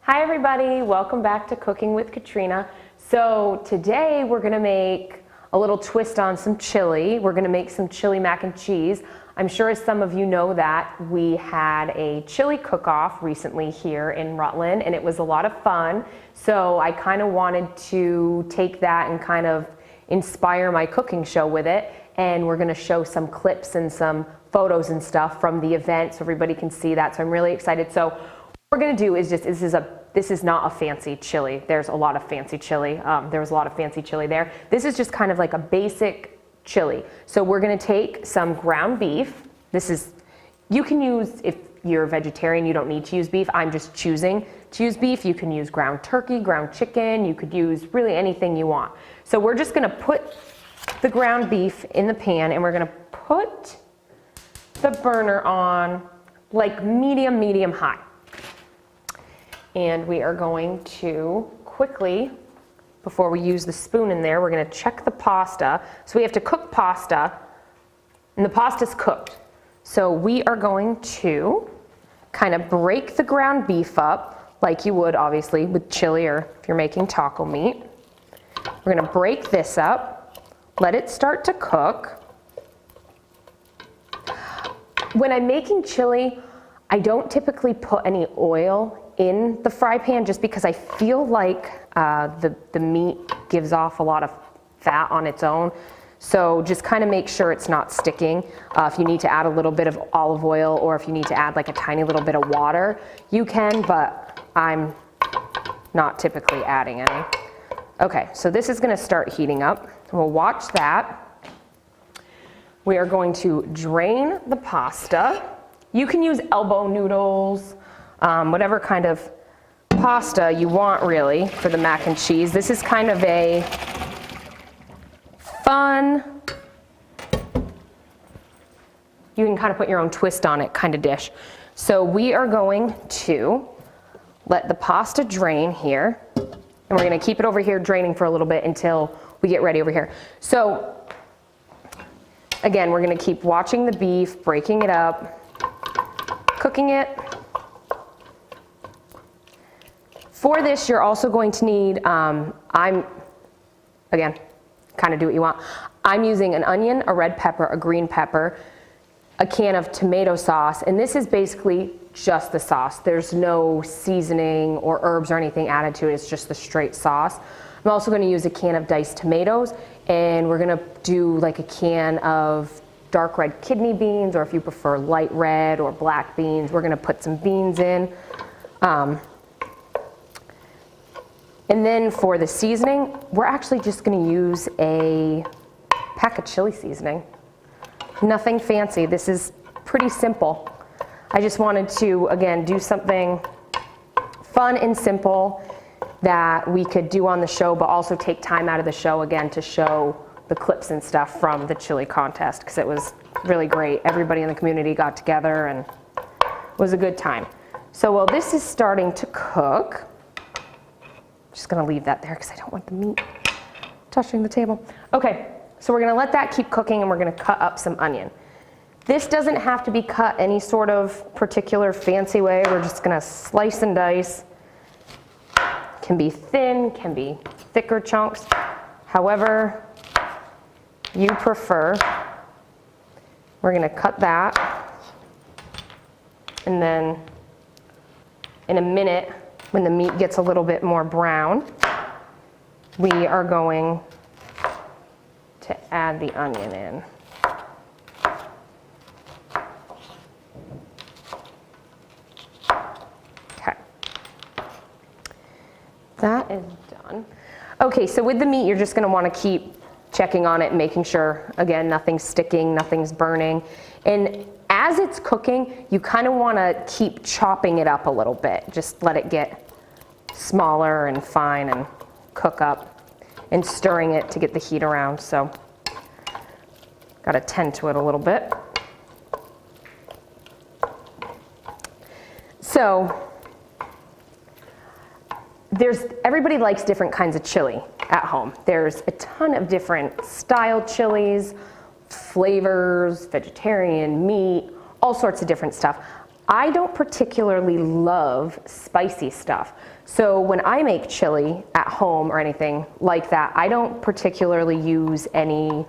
Hi everybody, welcome back to Cooking with Katrina. So today we're gonna make a little twist on some chili. We're gonna make some chili mac and cheese. I'm sure as some of you know that we had a chili cook-off recently here in Rutland and it was a lot of fun. So I kind of wanted to take that and kind of inspire my cooking show with it. And we're gonna show some clips and some photos and stuff from the event so everybody can see that. So I'm really excited. So what we're gonna do is this is not a fancy chili. There's a lot of fancy chili. There was a lot of fancy chili there. This is just kind of like a basic chili. So we're gonna take some ground beef. You can use, if you're a vegetarian, you don't need to use beef. I'm just choosing to use beef. You can use ground turkey, ground chicken. You could use really anything you want. So we're just gonna put the ground beef in the pan and we're gonna put the burner on like medium high. And we are going to quickly, before we use the spoon in there, we're gonna check the pasta. So we have to cook pasta, and the pasta's cooked. So we are going to kind of break the ground beef up, like you would obviously with chili or if you're making taco meat. We're gonna break this up, let it start to cook. When I'm making chili, I don't typically put any oil in the fry pan just because I feel like the meat gives off a lot of fat on its own. So just kind of make sure it's not sticking. If you need to add a little bit of olive oil or if you need to add like a tiny little bit of water, you can, but I'm not typically adding any. Okay, so this is gonna start heating up. We'll watch that. We are going to drain the pasta. You can use elbow noodles, whatever kind of pasta you want really for the mac and cheese. This is kind of a fun, you can kind of put your own twist on it kind of dish. So we are going to let the pasta drain here and we're going to keep it over here draining for a little bit until we get ready over here. So again, we're going to keep watching the beef, breaking it up, cooking it. For this, you're also going to need, again, kind of do what you want. I'm using an onion, a red pepper, a green pepper, a can of tomato sauce, and this is basically just the sauce. There's no seasoning or herbs or anything added to it. It's just the straight sauce. I'm also going to use a can of diced tomatoes, and we're going to do like a can of dark red kidney beans, or if you prefer light red or black beans, we're going to put some beans in. And then for the seasoning, we're actually just going to use a pack of chili seasoning. Nothing fancy. This is pretty simple. I just wanted to, again, do something fun and simple that we could do on the show, but also take time out of the show again to show the clips and stuff from the chili contest because it was really great. Everybody in the community got together and it was a good time. So while this is starting to cook, just gonna leave that there because I don't want the meat touching the table. Okay, so we're gonna let that keep cooking and we're gonna cut up some onion. This doesn't have to be cut any sort of particular fancy way. We're just gonna slice and dice. Can be thin, can be thicker chunks, however you prefer. We're gonna cut that. And then in a minute, when the meat gets a little bit more brown, we are going to add the onion in. Okay. That is done. Okay, so with the meat, you're just gonna wanna keep checking on it, making sure, again, nothing's sticking, nothing's burning. And as it's cooking, you kind of want to keep chopping it up a little bit. Just let it get smaller and fine and cook up and stirring it to get the heat around. So got to tend to it a little bit. So everybody likes different kinds of chili at home. There's a ton of different style chilies, flavors, vegetarian, meat, all sorts of different stuff. I don't particularly love spicy stuff. So when I make chili at home or anything like that, I don't particularly use any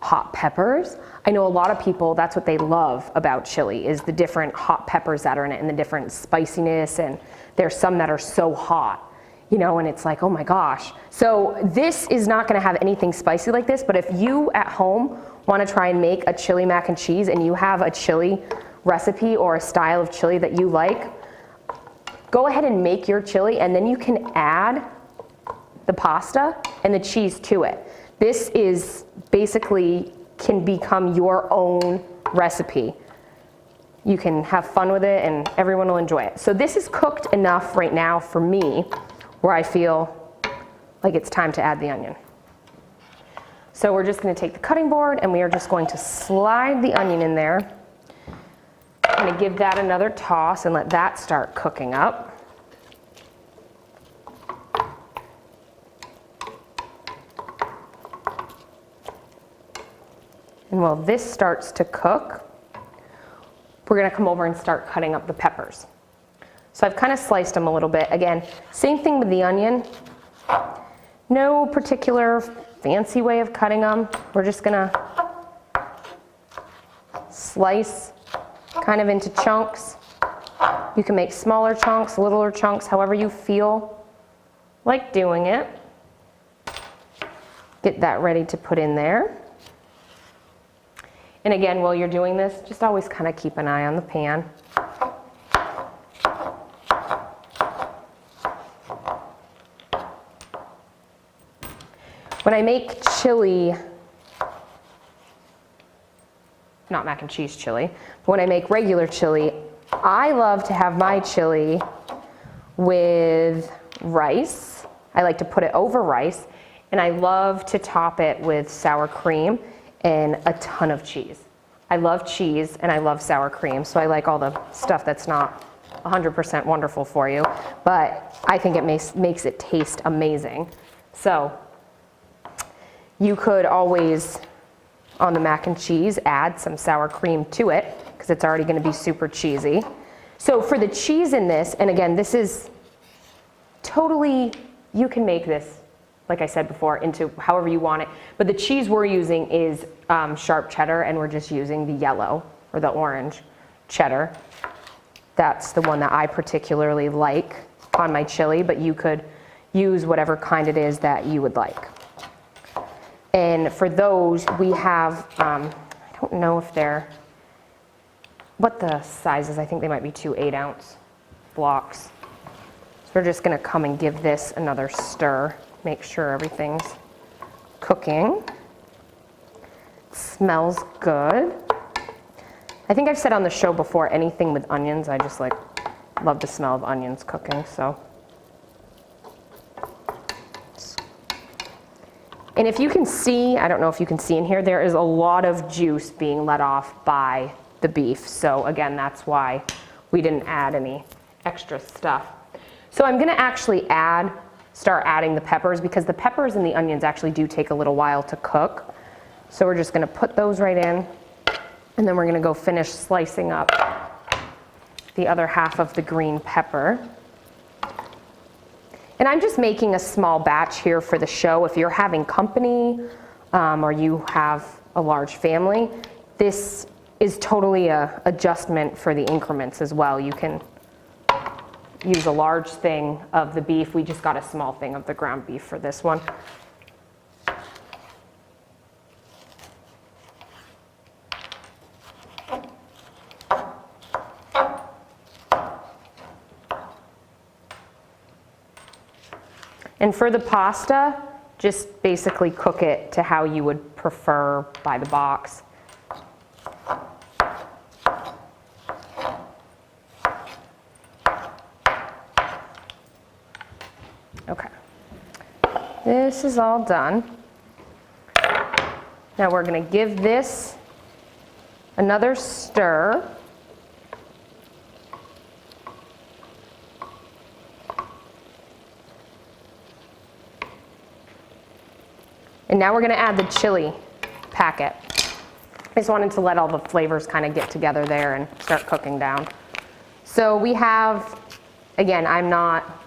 hot peppers. I know a lot of people, that's what they love about chili, is the different hot peppers that are in it and the different spiciness, and there's some that are so hot, you know, and it's like, oh my gosh. So this is not gonna have anything spicy like this, but if you at home wanna try and make a chili mac and cheese and you have a chili recipe or a style of chili that you like, go ahead and make your chili, and then you can add the pasta and the cheese to it. This is basically can become your own recipe. You can have fun with it and everyone will enjoy it. So this is cooked enough right now for me where I feel like it's time to add the onion. So we're just going to take the cutting board and we are just going to slide the onion in there. I'm going to give that another toss and let that start cooking up. And while this starts to cook, we're going to come over and start cutting up the peppers. So I've kind of sliced them a little bit. Again, same thing with the onion. No particular fancy way of cutting them. We're just going to slice kind of into chunks. You can make smaller chunks, littler chunks, however you feel like doing it. Get that ready to put in there. And again, while you're doing this, just always kind of keep an eye on the pan. When I make chili, not mac and cheese chili, but when I make regular chili, I love to have my chili with rice. I like to put it over rice, and I love to top it with sour cream and a ton of cheese. I love cheese and I love sour cream, so I like all the stuff that's not 100% wonderful for you, but I think it makes it taste amazing. So you could always, on the mac and cheese, add some sour cream to it because it's already going to be super cheesy. So for the cheese in this, and again, this is totally, you can make this, like I said before, into however you want it. But the cheese we're using is sharp cheddar, and we're just using the yellow or the orange cheddar. That's the one that I particularly like on my chili, but you could use whatever kind it is that you would like. And for those, we have, I don't know if they're, what the size is. I think they might be 2 8-ounce blocks. So we're just going to come and give this another stir. Make sure everything's cooking. It smells good. I think I've said on the show before, anything with onions, I just like love the smell of onions cooking, so. And if you can see, I don't know if you can see in here, there is a lot of juice being let off by the beef. So again, that's why we didn't add any extra stuff. So I'm gonna actually start adding the peppers, because the peppers and the onions actually do take a little while to cook. So we're just gonna put those right in, and then we're gonna go finish slicing up the other half of the green pepper. And I'm just making a small batch here for the show. If you're having company or you have a large family, this is totally an adjustment for the increments as well. You can use a large thing of the beef. We just got a small thing of the ground beef for this one. And for the pasta, just basically cook it to how you would prefer by the box. Okay, this is all done. Now we're going to give this another stir. And now we're going to add the chili packet. I just wanted to let all the flavors kind of get together there and start cooking down. So we have, again, I'm not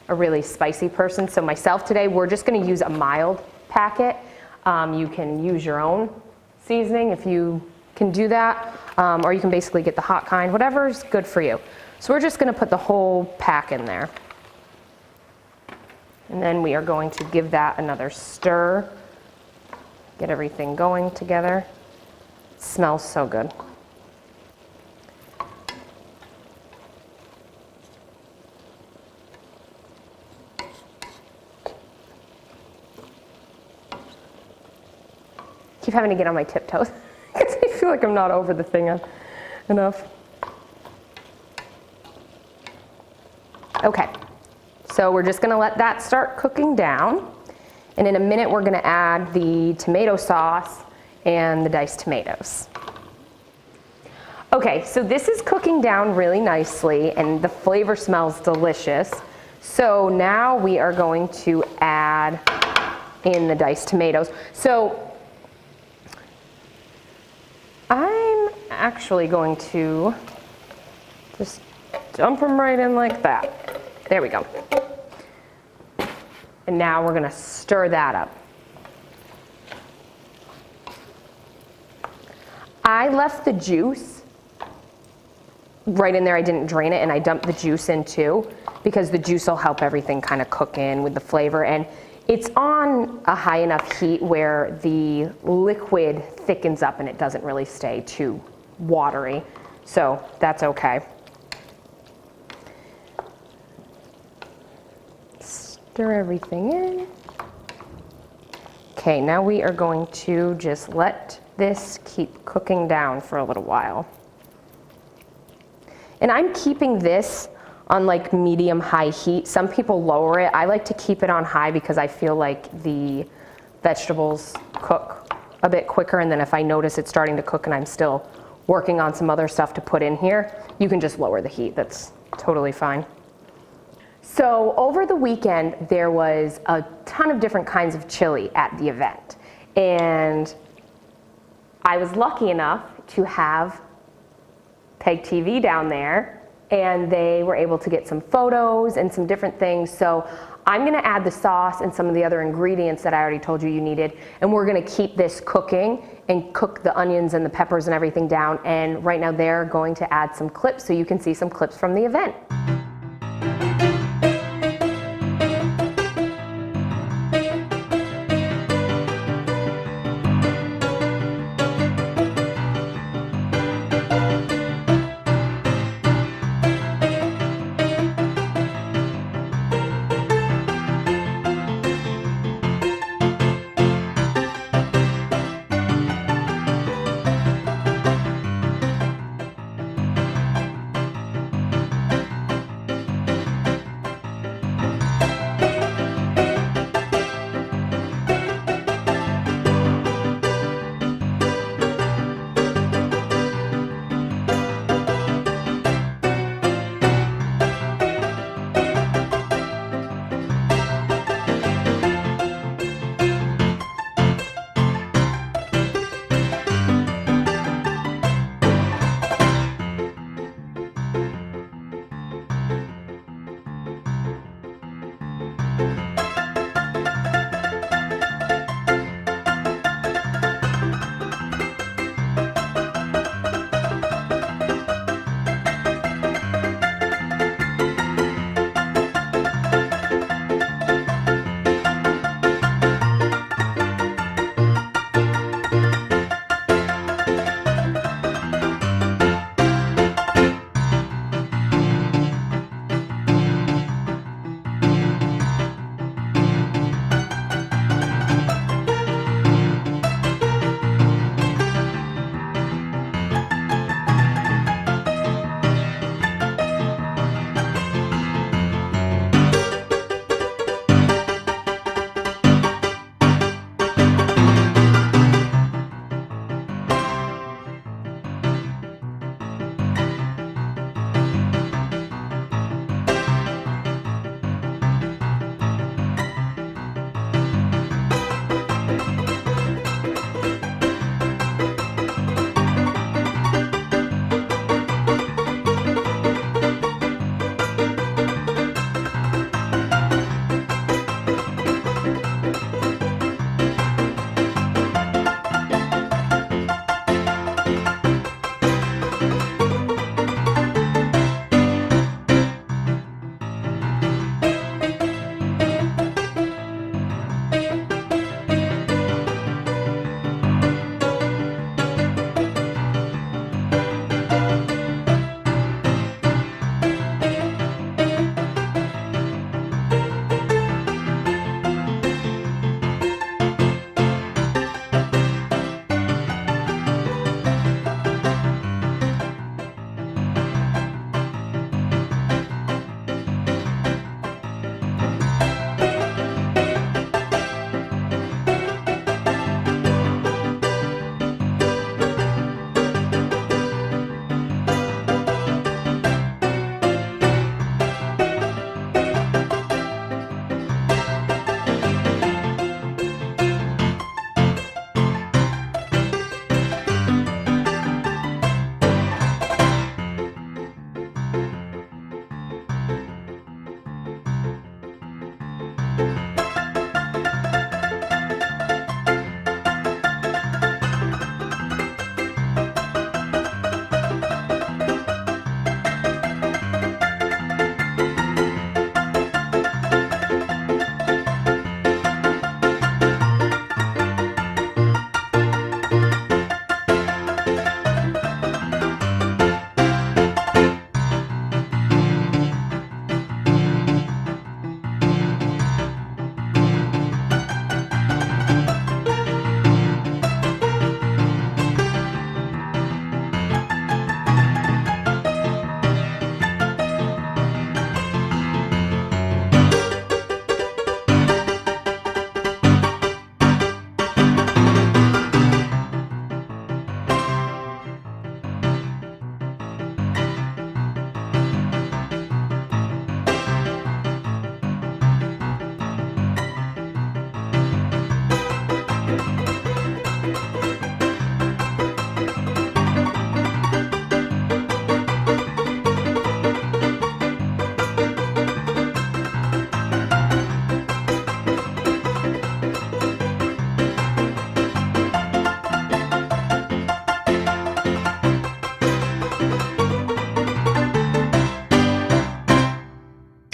a really spicy person, so myself today, we're just gonna use a mild packet. You can use your own seasoning if you can do that, or you can basically get the hot kind, whatever's good for you. So we're just gonna put the whole pack in there. And then we are going to give that another stir, get everything going together. It smells so good. Keep having to get on my tiptoes because I feel like I'm not over the thing enough. Okay, so we're just gonna let that start cooking down. And in a minute, we're gonna add the tomato sauce and the diced tomatoes. Okay, so this is cooking down really nicely and the flavor smells delicious. So now we are going to add in the diced tomatoes. So I'm actually going to just dump them right in like that. There we go. And now we're gonna stir that up. I left the juice right in there. I didn't drain it and I dumped the juice in too because the juice will help everything kind of cook in with the flavor. And it's on a high enough heat where the liquid thickens up and it doesn't really stay too watery. So that's okay. Stir everything in. Okay, now we are going to just let this keep cooking down for a little while. And I'm keeping this on like medium high heat. Some people lower it. I like to keep it on high because I feel like the vegetables cook a bit quicker, and then if I notice it's starting to cook and I'm still working on some other stuff to put in here, you can just lower the heat. That's totally fine. So over the weekend, there was a ton of different kinds of chili at the event. And I was lucky enough to have Peg TV down there, and they were able to get some photos and some different things. So I'm gonna add the sauce and some of the other ingredients that I already told you needed, and we're gonna keep this cooking and cook the onions and the peppers and everything down. And right now they're going to add some clips so you can see some clips from the event.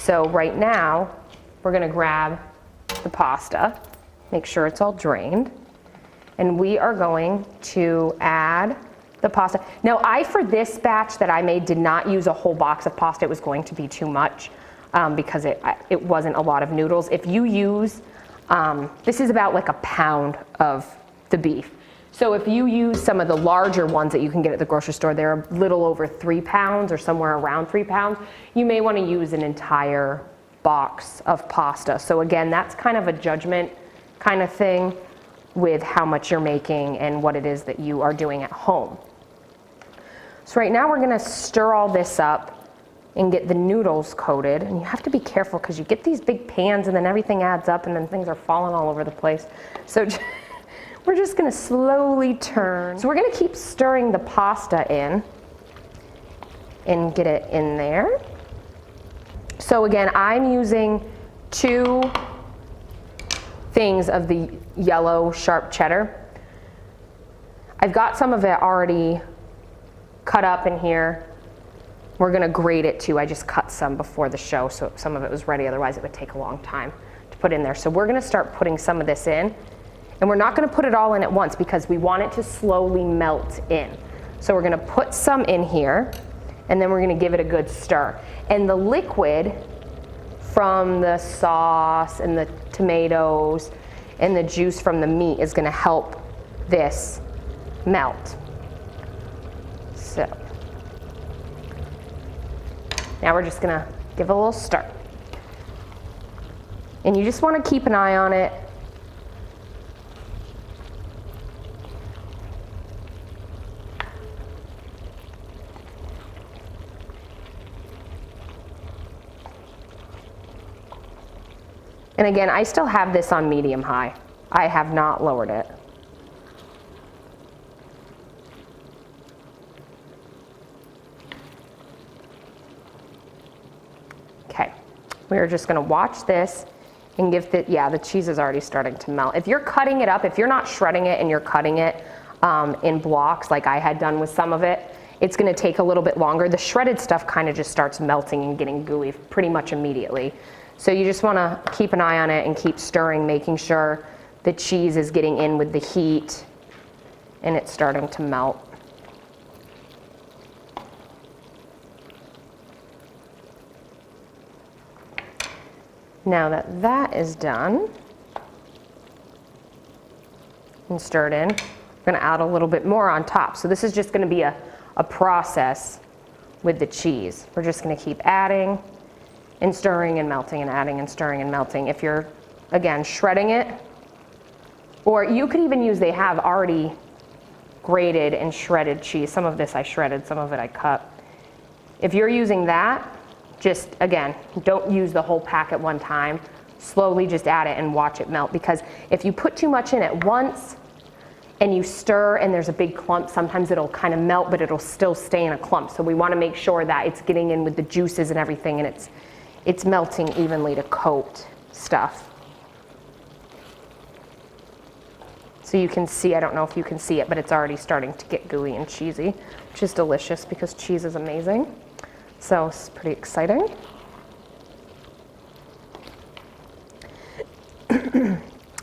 So right now, we're gonna grab the pasta, make sure it's all drained, and we are going to add the pasta. Now, for this batch that I made, did not use a whole box of pasta. It was going to be too much because it wasn't a lot of noodles. If you use, this is about like a pound of the beef. So if you use some of the larger ones that you can get at the grocery store, they're a little over 3 pounds or somewhere around 3 pounds. You may want to use an entire box of pasta. So again, that's kind of a judgment kind of thing with how much you're making and what it is that you are doing at home. So right now we're gonna stir all this up and get the noodles coated. And you have to be careful because you get these big pans and then everything adds up and then things are falling all over the place. So we're just gonna slowly turn. So we're gonna keep stirring the pasta in and get it in there. So again, I'm using 2 things of the yellow sharp cheddar. I've got some of it already cut up in here. We're gonna grate it too. I just cut some before the show, so some of it was ready, otherwise it would take a long time to put in there. So we're gonna start putting some of this in, and we're not gonna put it all in at once because we want it to slowly melt in. So we're gonna put some in here, and then we're gonna give it a good stir. And the liquid from the sauce and the tomatoes and the juice from the meat is gonna help this melt. So now we're just gonna give it a little stir. And you just wanna keep an eye on it. And again, I still have this on medium high. I have not lowered it. Okay, we're just gonna watch this and give the cheese is already starting to melt. If you're cutting it up, if you're not shredding it and you're cutting it in blocks like I had done with some of it, it's gonna take a little bit longer. The shredded stuff kind of just starts melting and getting gooey pretty much immediately. So you just wanna keep an eye on it and keep stirring, making sure the cheese is getting in with the heat and it's starting to melt. Now that that is done and stirred in, I'm gonna add a little bit more on top. So this is just gonna be a process with the cheese. We're just gonna keep adding and stirring and melting and adding and stirring and melting. If you're, again, shredding it, or you could even use, they have already grated and shredded cheese. Some of this I shredded, some of it I cut. If you're using that, just, again, don't use the whole pack at one time. Slowly just add it and watch it melt, because if you put too much in at once and you stir and there's a big clump, sometimes it'll kind of melt, but it'll still stay in a clump. So we wanna make sure that it's getting in with the juices and everything, and it's melting evenly to coat stuff. So you can see, I don't know if you can see it, but it's already starting to get gooey and cheesy, which is delicious because cheese is amazing. So it's pretty exciting.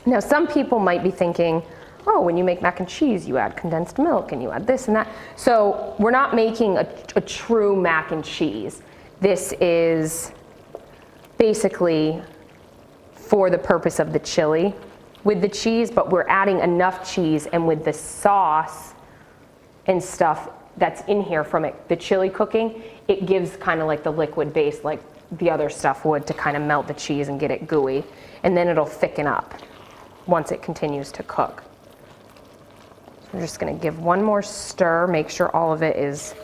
Now some people might be thinking, oh, when you make mac and cheese, you add condensed milk and you add this and that. So we're not making a true mac and cheese. This is basically for the purpose of the chili with the cheese, but we're adding enough cheese, and with the sauce and stuff that's in here from it, the chili cooking, it gives kind of like the liquid base like the other stuff would to kind of melt the cheese and get it gooey, and then it'll thicken up once it continues to cook. So we're just gonna give one more stir, make sure all of it is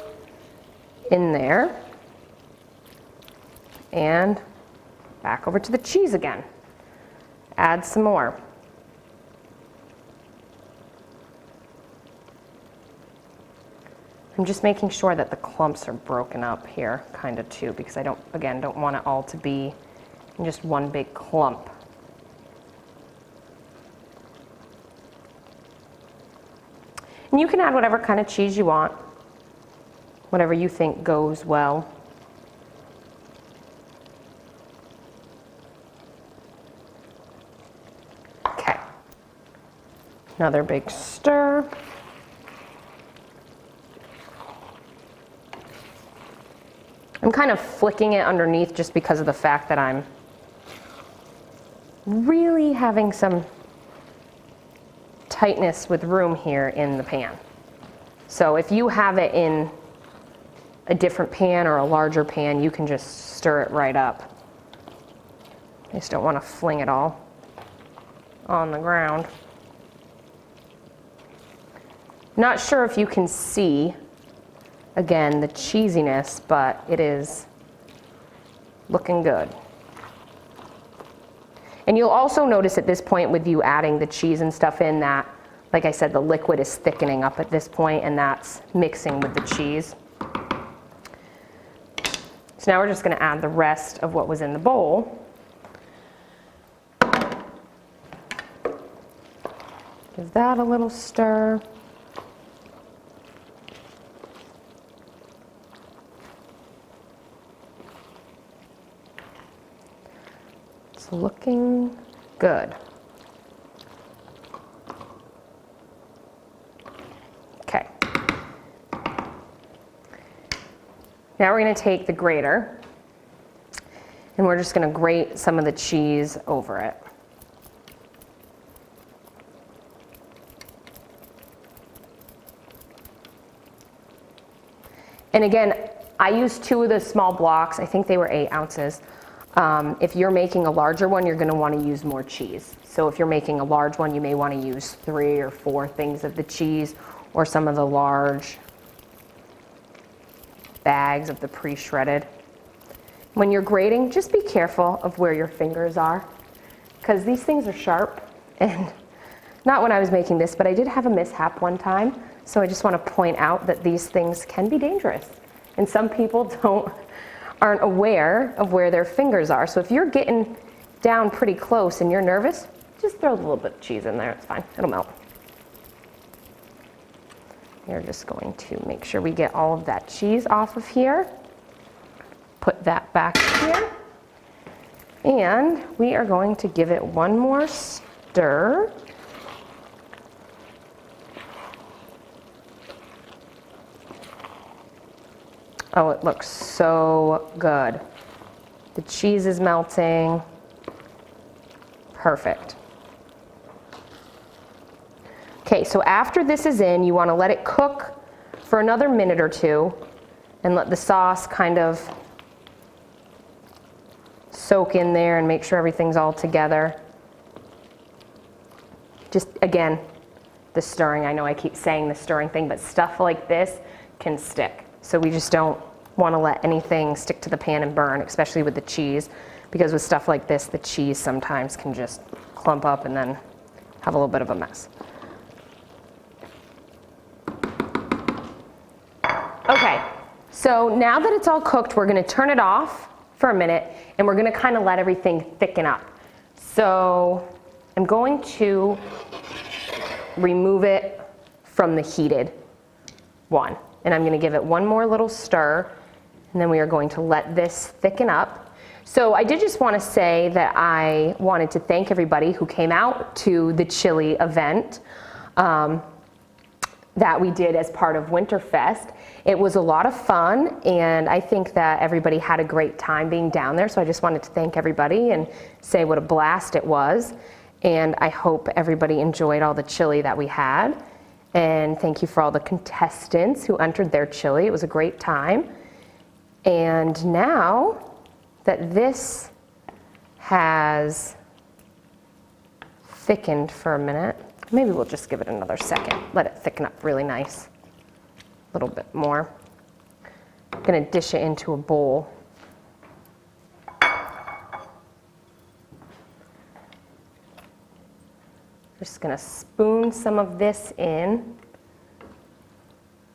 in there, and back over to the cheese again. Add some more. I'm just making sure that the clumps are broken up here kind of too, because I don't want it all to be in just one big clump. And you can add whatever kind of cheese you want, whatever you think goes well. Another big stir. I'm kind of flicking it underneath just because of the fact that I'm really having some tightness with room here in the pan. So if you have it in a different pan or a larger pan, you can just stir it right up. I just don't want to fling it all on the ground. Not sure if you can see, again, the cheesiness, but it is looking good. And you'll also notice at this point with you adding the cheese and stuff in that, like I said, the liquid is thickening up at this point and that's mixing with the cheese. So now we're just going to add the rest of what was in the bowl. Give that a little stir. It's looking good. Okay. Now we're going to take the grater and we're just going to grate some of the cheese over it. And again, I used 2 of the small blocks. I think they were 8 ounces. If you're making a larger one, you're going to want to use more cheese. So if you're making a large one, you may want to use 3 or 4 things of the cheese or some of the large bags of the pre-shredded. When you're grating, just be careful of where your fingers are because these things are sharp. And not when I was making this, but I did have a mishap one time. So I just want to point out that these things can be dangerous. And some people aren't aware of where their fingers are. So if you're getting down pretty close and you're nervous, just throw a little bit of cheese in there. It's fine. It'll melt. We're just going to make sure we get all of that cheese off of here. Put that back here. And we are going to give it one more stir. Oh, it looks so good. The cheese is melting. Perfect. Okay, so after this is in, you want to let it cook for another minute or 2 and let the sauce kind of soak in there and make sure everything's all together. Just, again, the stirring. I know I keep saying the stirring thing, but stuff like this can stick. So we just don't want to let anything stick to the pan and burn, especially with the cheese, because with stuff like this, the cheese sometimes can just clump up and then have a little bit of a mess. Okay, so now that it's all cooked, we're going to turn it off for a minute and we're going to kind of let everything thicken up. So I'm going to remove it from the heated one. And I'm going to give it one more little stir, and then we are going to let this thicken up. So I did just want to say that I wanted to thank everybody who came out to the chili event that we did as part of Winterfest. It was a lot of fun, and I think that everybody had a great time being down there, so I just wanted to thank everybody and say what a blast it was. And I hope everybody enjoyed all the chili that we had. And thank you for all the contestants who entered their chili. It was a great time. And now that this has thickened for a minute, maybe we'll just give it another second. Let it thicken up really nice. A little bit more. I'm going to dish it into a bowl. Just going to spoon some of this in.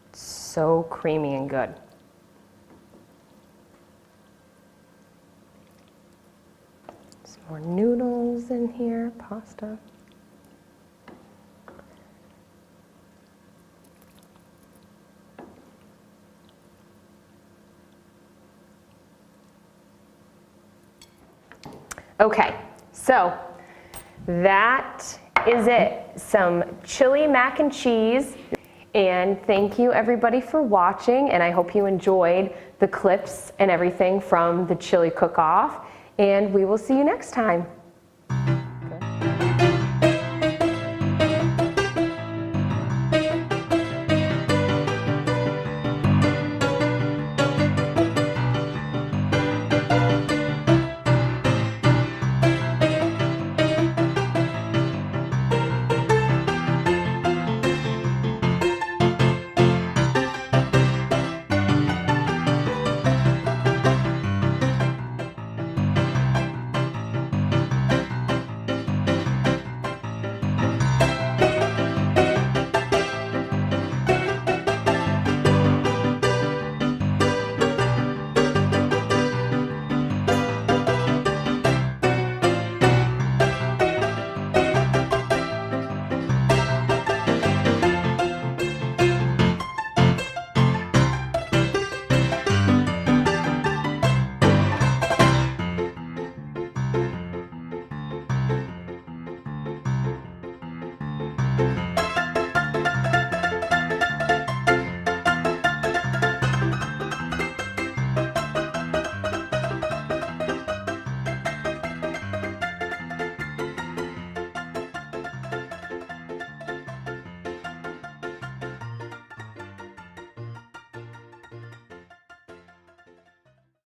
It's so creamy and good. Some more noodles in here, pasta. Okay, so that is it. some chili mac and cheese. And thank you everybody for watching, and I hope you enjoyed the clips and everything from the chili cook-off, and we will see you next time.